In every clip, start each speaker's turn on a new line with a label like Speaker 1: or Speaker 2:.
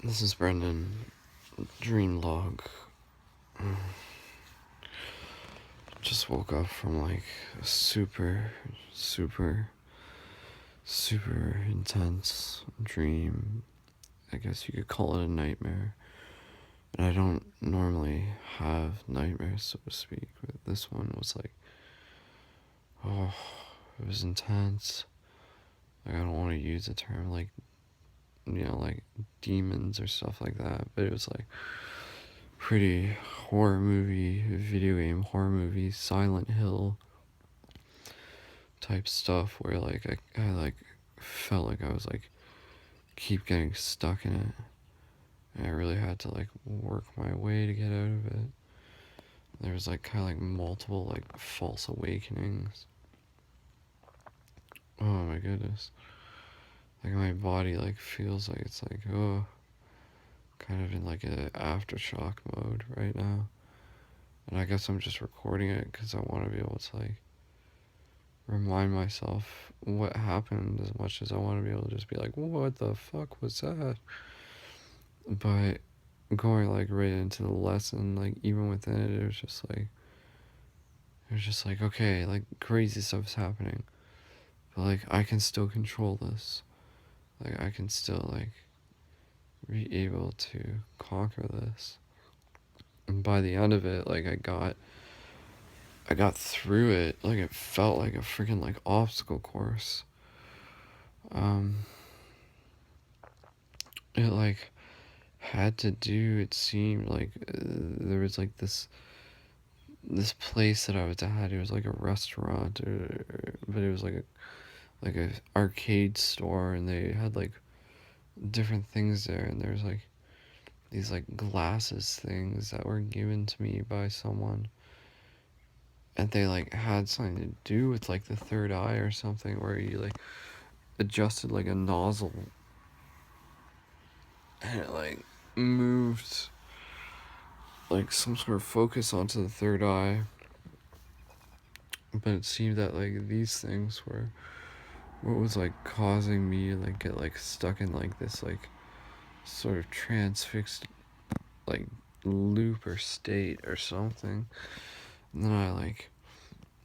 Speaker 1: This is Brendan. Dream log. Just woke up from like a super, super, super intense dream. I guess you could call it a nightmare. And I don't normally have nightmares, so to speak, but this one was like, oh, it was intense. Like, I don't want to use the term like, like demons or stuff like that, but it was like pretty horror movie, video game horror movie, Silent Hill type stuff where like I like felt like I was like keep getting stuck in it. And I really had to like work my way to get out of it. There was like kind of like multiple like false awakenings. Oh my goodness. Like my body like feels like it's like kind of in like a aftershock mode right now. And I guess I'm just recording it because I want to be able to like remind myself what happened as much as I want to be able to just be like, what the fuck was that? But going like right into the lesson, like even within it, it was just like, okay, like crazy stuff's happening. But like I can still control this. Like I can still like be able to conquer this. And by the end of it, like I got through it. Like it felt like a freaking like obstacle course. It like had to do, it seemed like there was like this place that I was at. It was like a restaurant, but it was like a arcade store, and they had like different things there, and there's like these like glasses things that were given to me by someone, and they like had something to do with like the third eye or something, where you like adjusted like a nozzle, and it like moved like some sort of focus onto the third eye. But it seemed that like these things were what was like causing me to like get like stuck in like this like sort of transfixed like loop or state or something. And then I like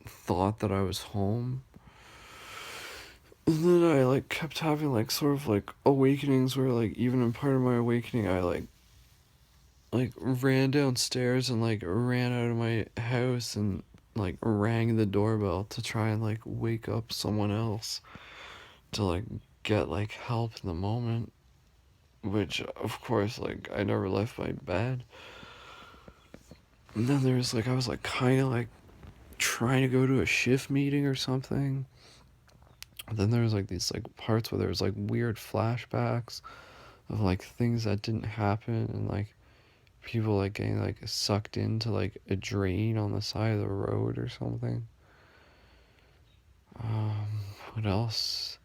Speaker 1: thought that I was home. And then I like kept having like sort of like awakenings where like even in part of my awakening I like ran downstairs and like ran out of my house and like rang the doorbell to try and like wake up someone else to like get like help in the moment, which of course like I never left my bed. And then there's like I was like kind of like trying to go to a shift meeting or something. And then there was like these like parts where there was like weird flashbacks of like things that didn't happen, and like people like getting like sucked into like a drain on the side of the road or something. What else?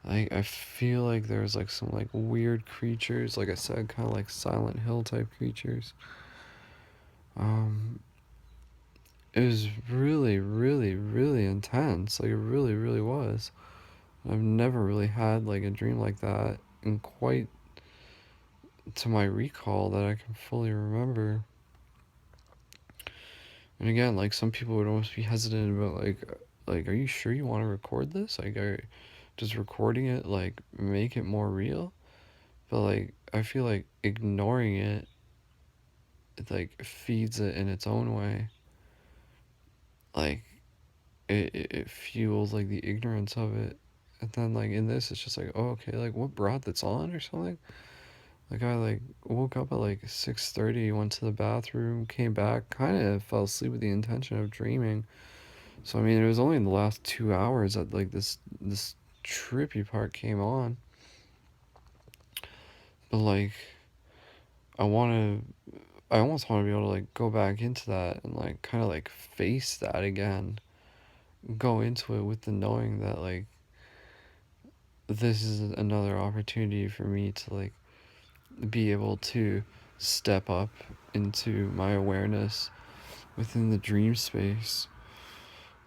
Speaker 1: I feel like there's like some like weird creatures, like I said, kind of like Silent Hill type creatures. Um, it was really, really, really intense. Like it really, really was. I've never really had like a dream like that in quite to my recall that I can fully remember. And again, like some people would almost be hesitant about like are you sure you want to record this? Like does recording it like make it more real? But like I feel like ignoring it like feeds it in its own way. Like it fuels like the ignorance of it. And then like in this it's just like, oh okay, like what brought this on or something? Like I like woke up at like 6:30, went to the bathroom, came back, kind of fell asleep with the intention of dreaming. So I mean, it was only in the last 2 hours that like this trippy part came on. But like I almost want to be able to like go back into that and like kind of like face that again. Go into it with the knowing that like this is another opportunity for me to like be able to step up into my awareness within the dream space.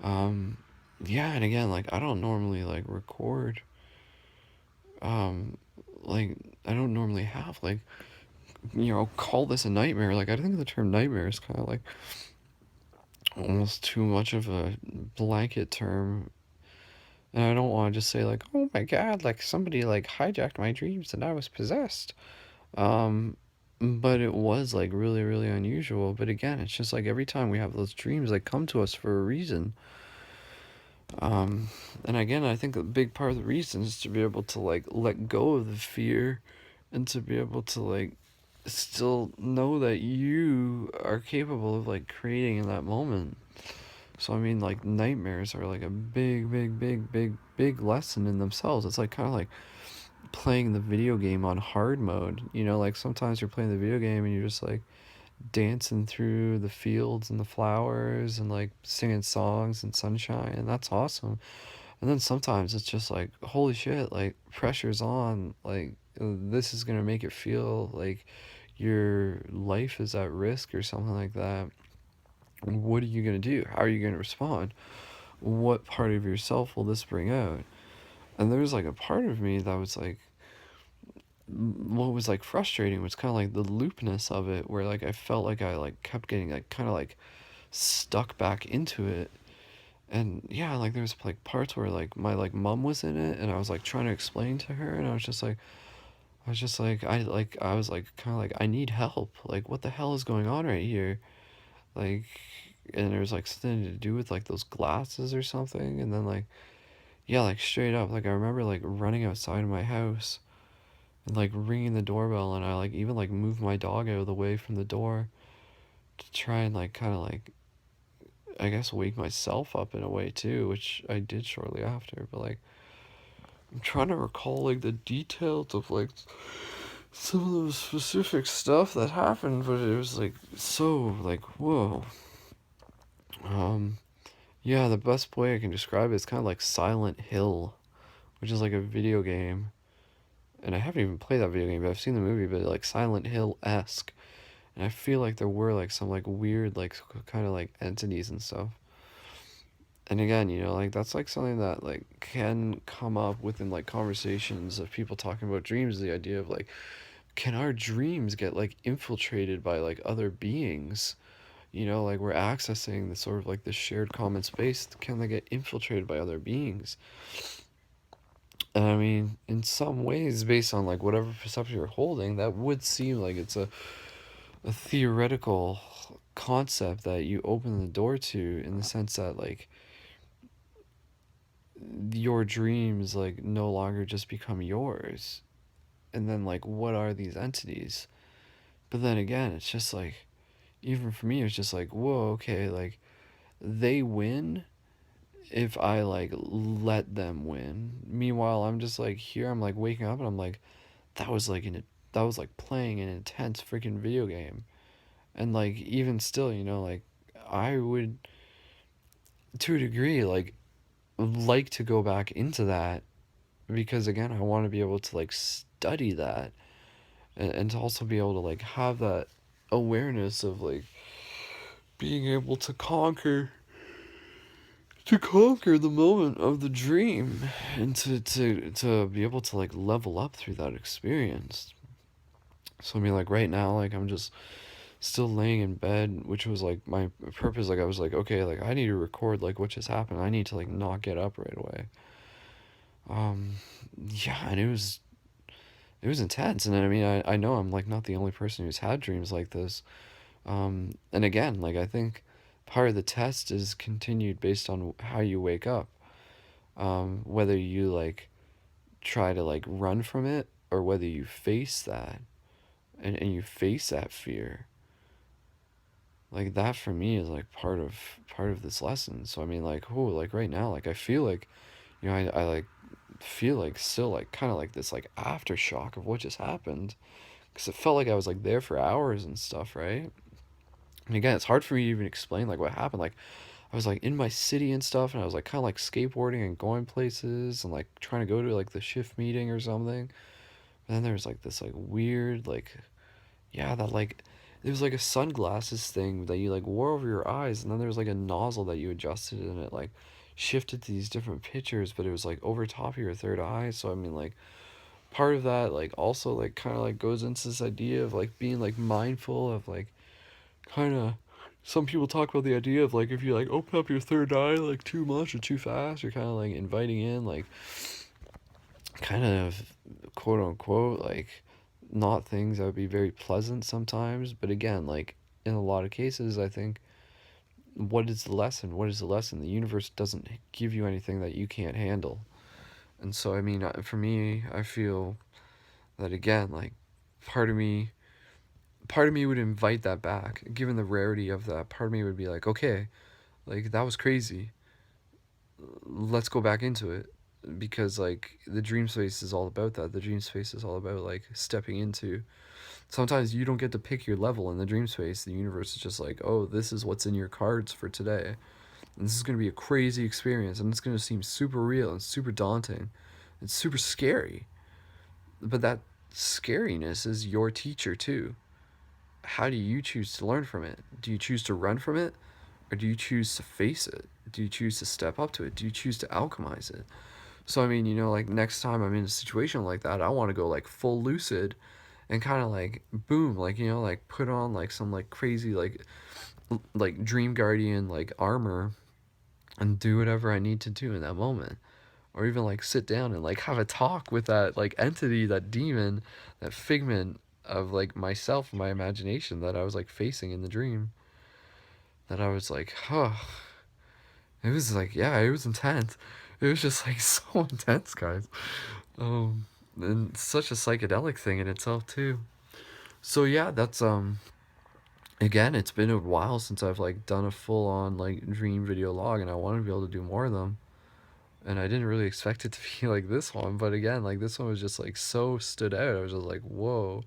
Speaker 1: Um, yeah, and again, like I don't normally like record. Um, like I don't normally have. Like, call this a nightmare. Like, I think the term nightmare is kind of like almost too much of a blanket term. And I don't want to just say, like, oh my god, like somebody like hijacked my dreams and I was possessed. Um, but it was like really, really unusual. But again, it's just like every time we have those dreams, they come to us for a reason. Um, and again, I think a big part of the reason is to be able to like let go of the fear and to be able to like still know that you are capable of like creating in that moment. So I mean, like nightmares are like a big, big, big, big, big lesson in themselves. It's like kind of like playing the video game on hard mode. Like sometimes you're playing the video game and you're just like dancing through the fields and the flowers and like singing songs and sunshine, and that's awesome. And then sometimes it's just like, holy shit, like pressure's on, like this is gonna make it feel like your life is at risk or something like that. What are you gonna do? How are you gonna respond? What part of yourself will this bring out? And there's like a part of me that was like, what was like frustrating was kind of like the loopness of it, where like I felt like I like kept getting like kind of like stuck back into it. And yeah, like there's like parts where like my like mom was in it and I was like trying to explain to her, and I was like kind of like, I need help, like what the hell is going on right here, like. And there was like something to do with like those glasses or something. And then like, yeah, like straight up, like I remember like running outside of my house and like ringing the doorbell, and I like even like moved my dog out of the way from the door to try and like kind of like, I guess, wake myself up in a way too, which I did shortly after. But like, I'm trying to recall like the details of like some of the specific stuff that happened, but it was like so like, whoa. Um, yeah, the best way I can describe it is kind of like Silent Hill, which is like a video game. And I haven't even played that video game, but I've seen the movie, but like Silent Hill esque. And I feel like there were like some like weird like kind of like entities and stuff. And again, like that's like something that like can come up within like conversations of people talking about dreams, the idea of like, can our dreams get like infiltrated by like other beings? Like we're accessing the sort of like this shared common space. Can they get infiltrated by other beings? And I mean, in some ways, based on like whatever perception you're holding, that would seem like it's a theoretical concept that you open the door to, in the sense that like your dreams like no longer just become yours. And then like, what are these entities? But then again, it's just like, even for me, it's just like, whoa, okay, like they win if I like let them win. Meanwhile, I'm just like here, I'm like waking up and I'm like, that was like that was like playing an intense freaking video game. And like even still, like I would, to a degree, like to go back into that, because again, I want to be able to like study that, and to also be able to like have that awareness of like being able to conquer the moment of the dream, and to be able to like level up through that experience. So I mean, like right now, like I'm just still laying in bed, which was like my purpose. Like I was like, okay, like I need to record like what just happened. I need to like not get up right away. um yeah, and it was intense. And then, I mean, I know I'm like not the only person who's had dreams like this. And again, like I think part of the test is continued based on how you wake up. Whether you like try to like run from it, or whether you face that, and you face that fear. Like that for me is like part of this lesson. So I mean, like, oh, like right now, like I feel like, I like feel like still like kind of like this like aftershock of what just happened, because it felt like I was like there for hours and stuff, right? And again, it's hard for me to even explain like what happened. Like I was like in my city and stuff, and I was like kind of like skateboarding and going places and like trying to go to like the shift meeting or something. But then there was like this like weird like, yeah, that like, it was like a sunglasses thing that you like wore over your eyes, and then there was like a nozzle that you adjusted, and it like shifted to these different pictures, but it was like over top of your third eye. So I mean, like part of that like also like kind of like goes into this idea of like being like mindful of like kind of some people talk about the idea of like if you like open up your third eye like too much or too fast, you're kind of like inviting in like kind of quote unquote like not things that would be very pleasant sometimes. But again, like in a lot of cases, I think what is the lesson? What is the lesson? The universe doesn't give you anything that you can't handle. And so, I mean, for me, I feel that again, like part of me, part of me would invite that back. Given the rarity of that, part of me would be like, okay, like that was crazy. Let's go back into it because like the dream space is all about that. The dream space is all about like stepping into. Sometimes you don't get to pick your level in the dream space. The universe is just like, oh, this is what's in your cards for today. And this is going to be a crazy experience and it's going to seem super real and super daunting. It's super scary. But that scariness is your teacher too. How do you choose to learn from it? Do you choose to run from it? Or do you choose to face it? Do you choose to step up to it? Do you choose to alchemize it? So, I mean, you know, like next time I'm in a situation like that, I want to go like full lucid and kind of like boom, like, you know, like put on like some like crazy, like Dream Guardian like armor and do whatever I need to do in that moment. Or even like sit down and like have a talk with that like entity, that demon, that figment of like myself, my imagination that I was like facing in the dream. That I was like, huh. It was like, yeah, it was intense. It was just like so intense, guys. And such a psychedelic thing in itself too. So yeah, that's again, it's been a while since I've like done a full on like dream video log, and I want to be able to do more of them. And I didn't really expect it to be like this one, but again, like this one was just like so stood out. I was just like, whoa,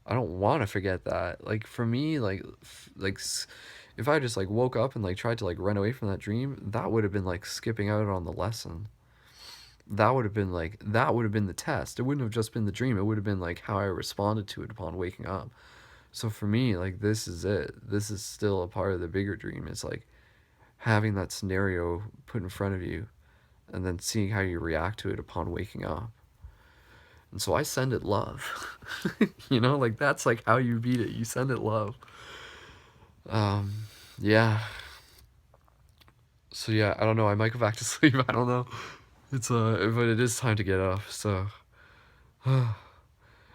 Speaker 1: I don't want to forget that. Like for me, if I just like woke up and like tried to like run away from that dream, that would have been like skipping out on the lesson. That would have been the test. It wouldn't have just been the dream. It would have been like how I responded to it upon waking up. So for me, like this is it. This is still a part of the bigger dream. It's like having that scenario put in front of you and then seeing how you react to it upon waking up. And so I send it love. You know, like that's like how you beat it. You send it love. Um, yeah. So yeah, I don't know. I might go back to sleep. I don't know. It's but it is time to get up. So,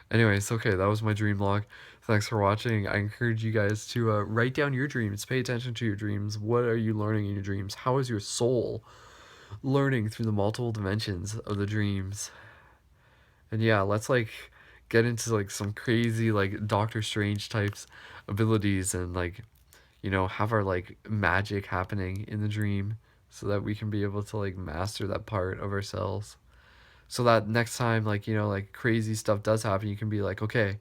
Speaker 1: anyways, okay, that was my dream log. Thanks for watching. I encourage you guys to write down your dreams. Pay attention to your dreams. What are you learning in your dreams? How is your soul learning through the multiple dimensions of the dreams? And yeah, let's like get into like some crazy like Doctor Strange types abilities and like you know have our like magic happening in the dream so that we can be able to like master that part of ourselves. So that next time like you know like crazy stuff does happen, you can be like, okay,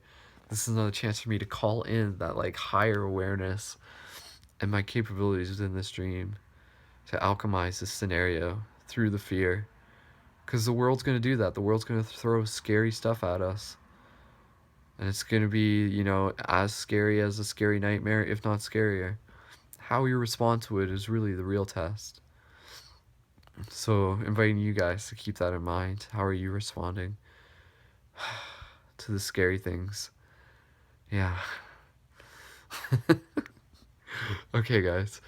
Speaker 1: this is another chance for me to call in that like higher awareness and my capabilities within this dream to alchemize this scenario through the fear. Because the world's going to do that. The world's going to throw scary stuff at us. And it's going to be, you know, as scary as a scary nightmare, if not scarier. How we respond to it is really the real test. So, inviting you guys to keep that in mind. How are you responding to the scary things? Yeah. Okay, guys.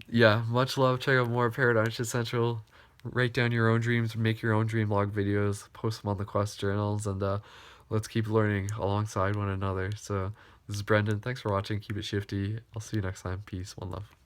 Speaker 1: Yeah, much love. Check out more Paradigm Shift Central. Write down your own dreams, make your own dream log videos, post them on the Quest journals, and let's keep learning alongside one another. So, this is Brendan. Thanks for watching. Keep it shifty. I'll see you next time. Peace. One love.